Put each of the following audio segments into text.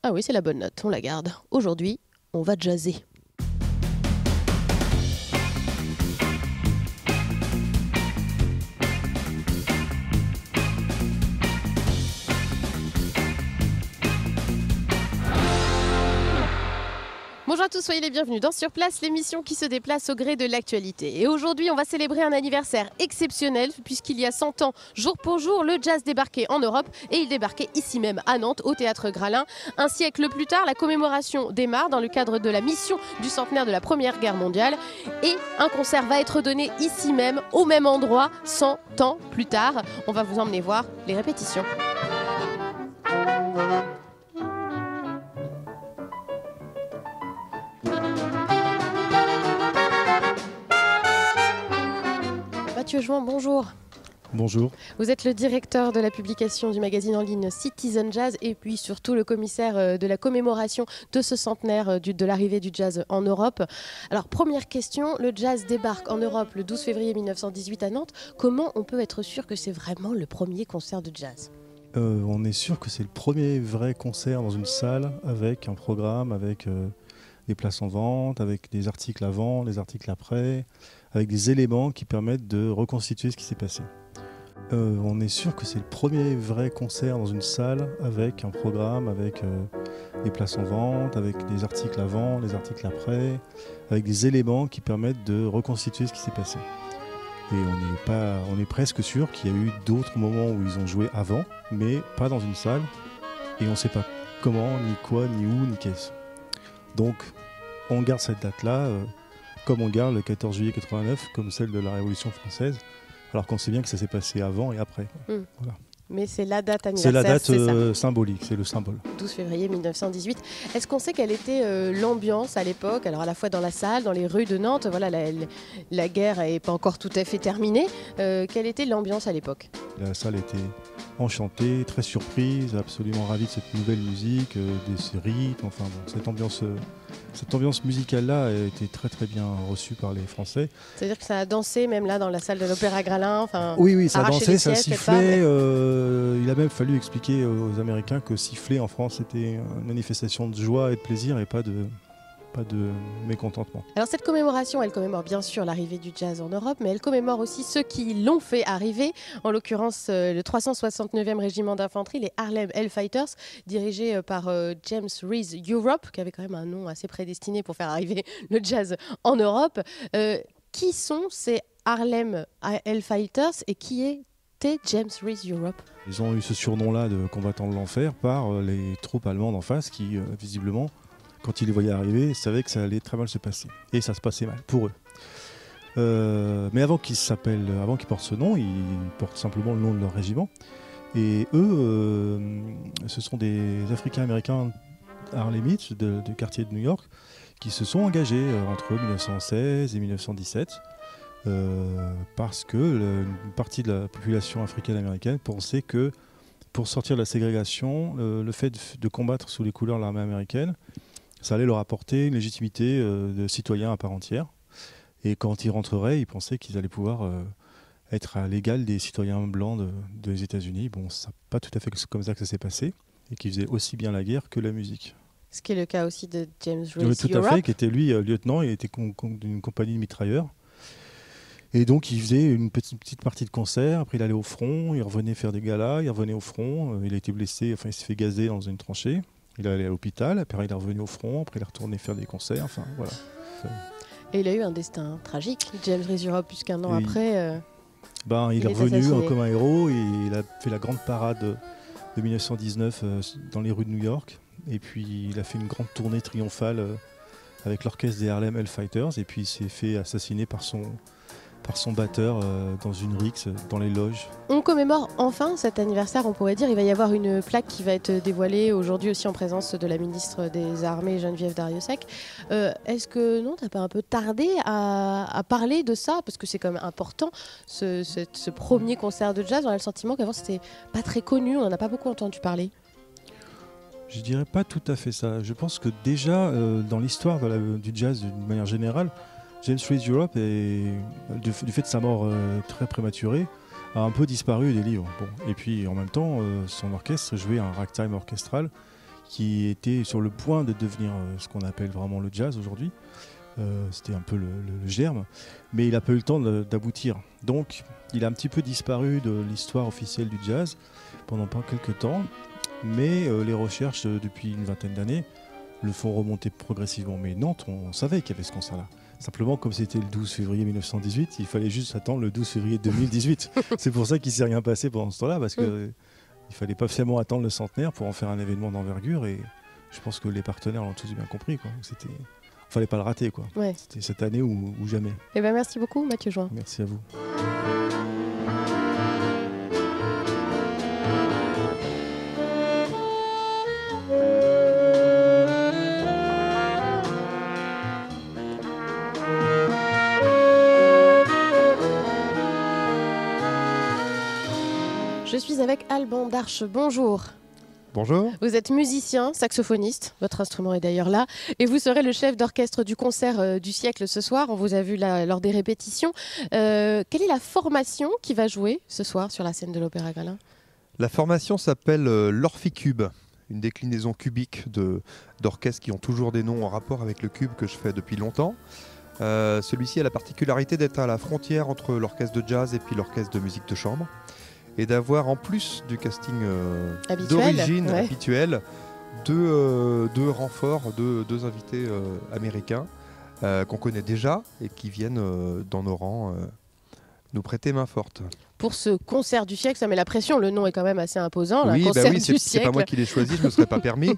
Ah oui, c'est la bonne note, on la garde. Aujourd'hui, on va jazzer. Bonjour à tous, soyez les bienvenus dans Sur Place, l'émission qui se déplace au gré de l'actualité. Et aujourd'hui, on va célébrer un anniversaire exceptionnel puisqu'il y a 100 ans, jour pour jour, le jazz débarquait en Europe et il débarquait ici même à Nantes, au Théâtre Gralin. Un siècle plus tard, la commémoration démarre dans le cadre de la mission du centenaire de la Première Guerre mondiale. Et un concert va être donné ici même, au même endroit, 100 ans plus tard. On va vous emmener voir les répétitions. Mathieu Jouan, bonjour. Bonjour. Vous êtes le directeur de la publication du magazine en ligne Citizen Jazz et puis surtout le commissaire de la commémoration de ce centenaire de l'arrivée du jazz en Europe. Alors première question, le jazz débarque en Europe le 12 février 1918 à Nantes. Comment on peut être sûr que c'est vraiment le premier concert de jazz ? On est sûr que c'est le premier vrai concert dans une salle avec un programme, avec des places en vente, avec des articles avant, des articles après, avec des éléments qui permettent de reconstituer ce qui s'est passé. On est sûr que c'est le premier vrai concert dans une salle avec un programme, avec des places en vente, avec des articles avant, des articles après, avec des éléments qui permettent de reconstituer ce qui s'est passé. Et on est presque sûr qu'il y a eu d'autres moments où ils ont joué avant, mais pas dans une salle, et on ne sait pas comment, ni quoi, ni où, ni qu'est-ce. Donc on garde cette date-là, comme on garde le 14 juillet 89, comme celle de la Révolution française, alors qu'on sait bien que ça s'est passé avant et après. Voilà. Mais c'est la date C'est anniversaire, la date symbolique, c'est le symbole. 12 février 1918. Est-ce qu'on sait quelle était l'ambiance à l'époque ? Alors à la fois dans la salle, dans les rues de Nantes, voilà, la guerre n'est pas encore tout à fait terminée. Quelle était l'ambiance à l'époque ? La salle était enchantée, très surprise, absolument ravie de cette nouvelle musique, de ces rythmes, enfin bon, cette ambiance musicale-là a été très très bien reçue par les Français. C'est-à-dire que ça a dansé même là dans la salle de l'Opéra Gralin, Oui, ça arraché dansait, les ça sièges, sifflait. Il a même fallu expliquer aux Américains que siffler en France c'était une manifestation de joie et de plaisir et pas de mécontentement. Alors cette commémoration, elle commémore bien sûr l'arrivée du jazz en Europe, mais elle commémore aussi ceux qui l'ont fait arriver, en l'occurrence le 369e régiment d'infanterie, les Harlem Hellfighters, dirigés par James Reese Europe, qui avait quand même un nom assez prédestiné pour faire arriver le jazz en Europe. Qui sont ces Harlem Hellfighters et qui était James Reese Europe ? Ils ont eu ce surnom-là de combattants de l'enfer par les troupes allemandes en face qui, visiblement, quand ils les voyaient arriver, ils savaient que ça allait très mal se passer. Et ça se passait mal pour eux. Mais avant qu'ils portent ce nom, ils portent simplement le nom de leur régiment. Et eux, ce sont des Africains-Américains harlémites du quartier de New York qui se sont engagés entre 1916 et 1917 parce que une partie de la population africaine-américaine pensait que pour sortir de la ségrégation, le fait de combattre sous les couleurs de l'armée américaine, ça allait leur apporter une légitimité de citoyens à part entière. Et quand ils rentreraient, ils pensaient qu'ils allaient pouvoir être à l'égal des citoyens blancs des États-Unis. Bon, c'est pas tout à fait comme ça que ça s'est passé, et qu'ils faisaient aussi bien la guerre que la musique. Ce qui est le cas aussi de James Reese Europe. Tout à fait, qui était lui lieutenant, il était d'une compagnie de mitrailleurs. Et donc il faisait une petite partie de concert, après il allait au front, il revenait faire des galas, il revenait au front, il a été blessé, enfin il s'est fait gazer dans une tranchée. Il est allé à l'hôpital, après il est revenu au front, après il est retourné faire des concerts, enfin voilà. Et il a eu un destin tragique, James Reese Europe, puisqu'un an après... il est revenu comme un héros, et il a fait la grande parade de 1919 dans les rues de New York, et puis il a fait une grande tournée triomphale avec l'orchestre des Harlem Hellfighters, et puis il s'est fait assassiner par son batteur dans une rixe, dans les loges. On commémore enfin cet anniversaire, on pourrait dire. Il va y avoir une plaque qui va être dévoilée aujourd'hui aussi en présence de la ministre des Armées, Geneviève Darrieussecq. Est-ce que non, t'as pas un peu tardé à parler de ça ? Parce que c'est quand même important, ce premier concert de jazz. On a le sentiment qu'avant c'était pas très connu, on n'en a pas beaucoup entendu parler. Je dirais pas tout à fait ça. Je pense que déjà, dans l'histoire du jazz d'une manière générale, James Reese Europe, du fait de sa mort très prématurée, a un peu disparu des livres. Bon. Et puis en même temps, son orchestre jouait un ragtime orchestral qui était sur le point de devenir ce qu'on appelle vraiment le jazz aujourd'hui. C'était un peu le germe, mais il n'a pas eu le temps d'aboutir. Donc il a un petit peu disparu de l'histoire officielle du jazz pendant pas quelques temps, mais les recherches depuis une vingtaine d'années le font remonter progressivement. Mais Nantes, on savait qu'il y avait ce concert-là. Simplement, comme c'était le 12 février 1918, il fallait juste attendre le 12 février 2018. C'est pour ça qu'il ne s'est rien passé pendant ce temps-là, parce qu'il ne fallait pas seulement attendre le centenaire pour en faire un événement d'envergure. Et je pense que les partenaires l'ont tous bien compris, quoi. Il ne fallait pas le rater, quoi. Ouais. C'était cette année ou jamais. Eh ben, merci beaucoup, Mathieu Join. Merci à vous. Je suis avec Alban Darche, bonjour. Bonjour. Vous êtes musicien, saxophoniste, votre instrument est d'ailleurs là, et vous serez le chef d'orchestre du concert du siècle ce soir, on vous a vu là, lors des répétitions. Quelle est la formation qui va jouer ce soir sur la scène de l'Opéra Gralin ? La formation s'appelle l'Orphicube, une déclinaison cubique d'orchestres qui ont toujours des noms en rapport avec le cube que je fais depuis longtemps. Celui-ci a la particularité d'être à la frontière entre l'orchestre de jazz et puis l'orchestre de musique de chambre, et d'avoir en plus du casting d'origine habituel deux renforts, deux invités américains qu'on connaît déjà et qui viennent dans nos rangs nous prêter main forte. Pour ce concert du siècle, ça met la pression, le nom est quand même assez imposant, oui, concert oui, du siècle. C'est pas moi qui l'ai choisi, je ne me serais pas permis,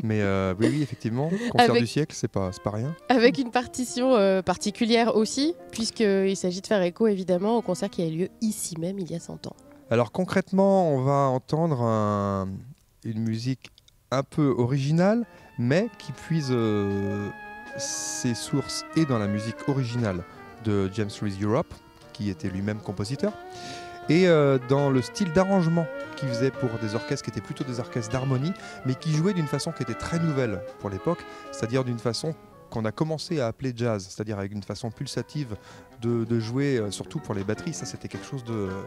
mais oui, effectivement, concert du siècle, c'est pas rien. Avec une partition particulière aussi, puisqu'il s'agit de faire écho évidemment au concert qui a eu lieu ici même il y a 100 ans. Alors concrètement, on va entendre une musique un peu originale, mais qui puise ses sources et dans la musique originale de James Reese Europe, qui était lui-même compositeur, et dans le style d'arrangement qu'il faisait pour des orchestres qui étaient plutôt des orchestres d'harmonie, mais qui jouaient d'une façon qui était très nouvelle pour l'époque, c'est-à-dire d'une façon qu'on a commencé à appeler jazz, c'est-à-dire avec une façon pulsative de jouer, surtout pour les batteries. Ça, c'était quelque chose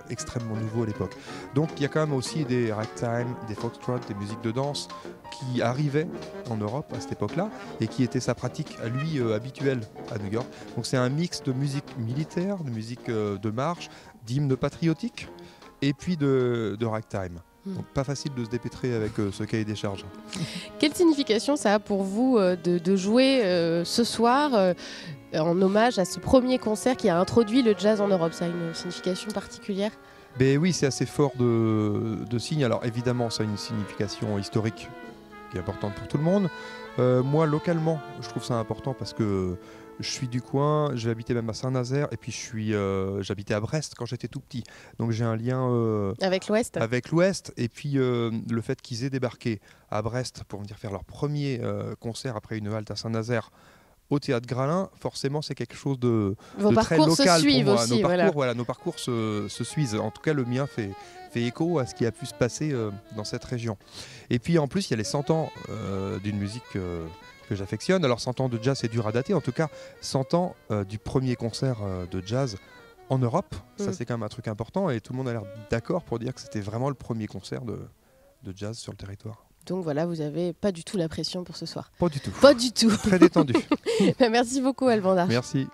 d'extrêmement nouveau à l'époque. Donc il y a quand même aussi des ragtime, des foxtrot, des musiques de danse qui arrivaient en Europe à cette époque-là et qui étaient sa pratique à lui habituelle à New York. Donc c'est un mix de musique militaire, de musique de marche, d'hymnes patriotiques et puis de ragtime. Donc pas facile de se dépêtrer avec ce cahier des charges. Quelle signification ça a pour vous de jouer ce soir en hommage à ce premier concert qui a introduit le jazz en Europe? Ça a une signification particulière? Ben oui, c'est assez fort de signes. Alors évidemment, ça a une signification historique qui est importante pour tout le monde. Moi, localement, je trouve ça important parce que je suis du coin, j'ai habité même à Saint-Nazaire et puis j'habitais à Brest quand j'étais tout petit. Donc j'ai un lien avec l'Ouest. Avec l'Ouest, et puis le fait qu'ils aient débarqué à Brest pour venir faire leur premier concert après une halte à Saint-Nazaire au Théâtre Gralin, forcément c'est quelque chose de très local pour moi. Aussi, nos parcours se suivent. En tout cas, le mien fait écho à ce qui a pu se passer dans cette région. Et puis en plus, il y a les 100 ans d'une musique que j'affectionne. Alors 100 ans de jazz, c'est dur à dater. En tout cas, 100 ans du premier concert de jazz en Europe. Ça, c'est quand même un truc important. Et tout le monde a l'air d'accord pour dire que c'était vraiment le premier concert de jazz sur le territoire. Donc voilà, vous n'avez pas du tout la pression pour ce soir. Pas du tout. Pas du tout. Très détendu. Merci beaucoup, Alban Darche. Merci.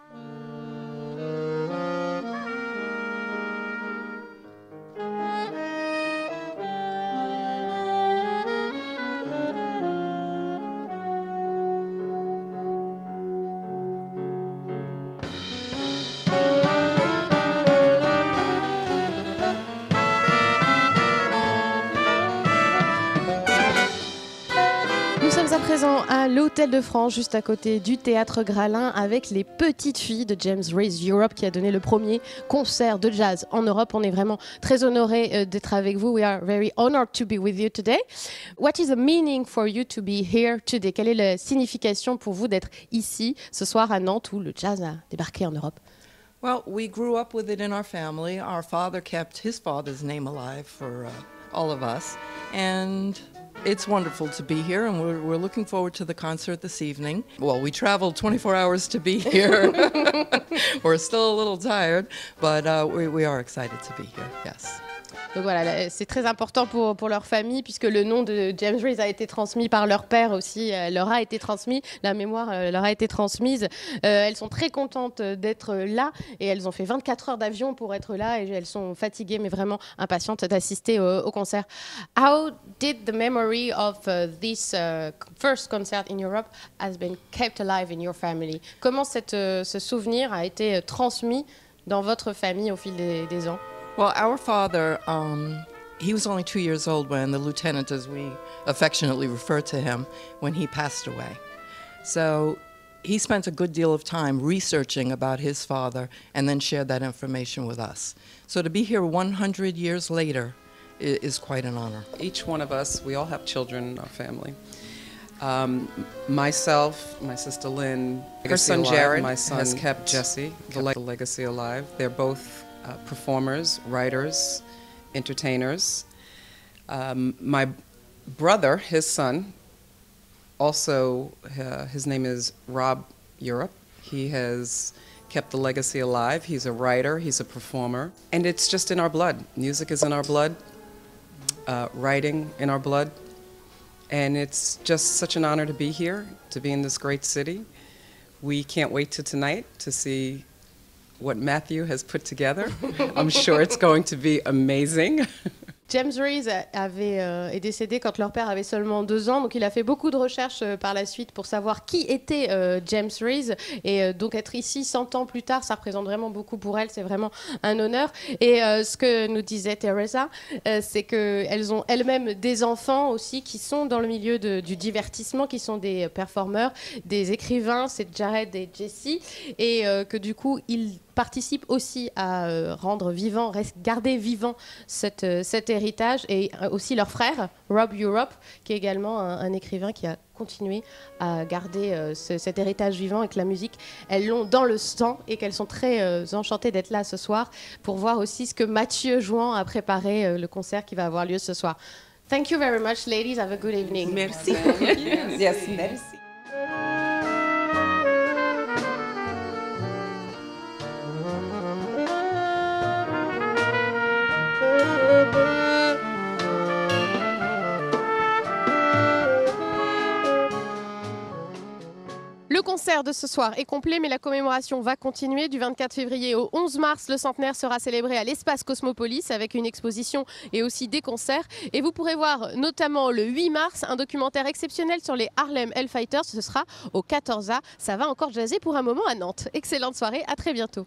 À présent à l'Hôtel de France, juste à côté du Théâtre Gralin, avec les petites filles de James Reese Europe qui a donné le premier concert de jazz en Europe. On est vraiment très honorés d'être avec vous. We are very honored to be with you today. What is the meaning for you to be here today? Quelle est la signification pour vous d'être ici ce soir à Nantes où le jazz a débarqué en Europe? Well, we grew up with it in our family. Our father kept his father's name alive for all of us. And it's wonderful to be here, and we're looking forward to the concert this evening. Well, we traveled 24 hours to be here. We're still a little tired, but we are excited to be here, yes. Donc voilà, c'est très important pour leur famille puisque le nom de James Reese a été transmis par leur père aussi, leur a été transmis, la mémoire leur a été transmise. Elles sont très contentes d'être là et elles ont fait 24 heures d'avion pour être là et elles sont fatiguées mais vraiment impatientes d'assister au concert. How did the memory of this first concert in Europe has been kept alive in your family? Comment ce souvenir a été transmis dans votre famille au fil des ans? Well, our father, he was only 2 years old when the lieutenant, as we affectionately refer to him, when he passed away. So he spent a good deal of time researching about his father and then shared that information with us. So to be here 100 years later is quite an honor. Each one of us, we all have children in our family. Myself, my sister Lynn, her son Jared has kept Jesse, the legacy alive. They're both performers, writers, entertainers. My brother, his son, also, his name is Rob Europe. He has kept the legacy alive. He's a writer, he's a performer, and it's just in our blood. Music is in our blood, writing in our blood, and it's just such an honor to be here, to be in this great city. We can't wait till tonight to see what Matthew has put together. I'm sure it's going to be amazing. James Reese est décédé quand leur père avait seulement 2 ans, donc il a fait beaucoup de recherches par la suite pour savoir qui était James Reese, et donc être ici 100 ans plus tard, ça représente vraiment beaucoup pour elle, c'est vraiment un honneur. Et ce que nous disait Teresa, c'est qu'elles ont elles-mêmes des enfants aussi qui sont dans le milieu du divertissement, qui sont des performeurs, des écrivains, c'est Jared et Jessie, et que du coup ils participent aussi à rendre vivant, garder vivant cet héritage, et aussi leur frère, Rob Europe, qui est également un écrivain qui a continué à garder cet héritage vivant, et que la musique, elles l'ont dans le sang, et qu'elles sont très enchantées d'être là ce soir pour voir aussi ce que Mathieu Jouan a préparé, le concert qui va avoir lieu ce soir. Thank you very much, ladies. Have a good evening. Merci. Yes, merci. Le concert de ce soir est complet, mais la commémoration va continuer. Du 24 février au 11 mars, le centenaire sera célébré à l'espace Cosmopolis avec une exposition et aussi des concerts. Et vous pourrez voir notamment le 8 mars un documentaire exceptionnel sur les Harlem Hellfighters. Ce sera au 14A. Ça va encore jazzer pour un moment à Nantes. Excellente soirée, à très bientôt.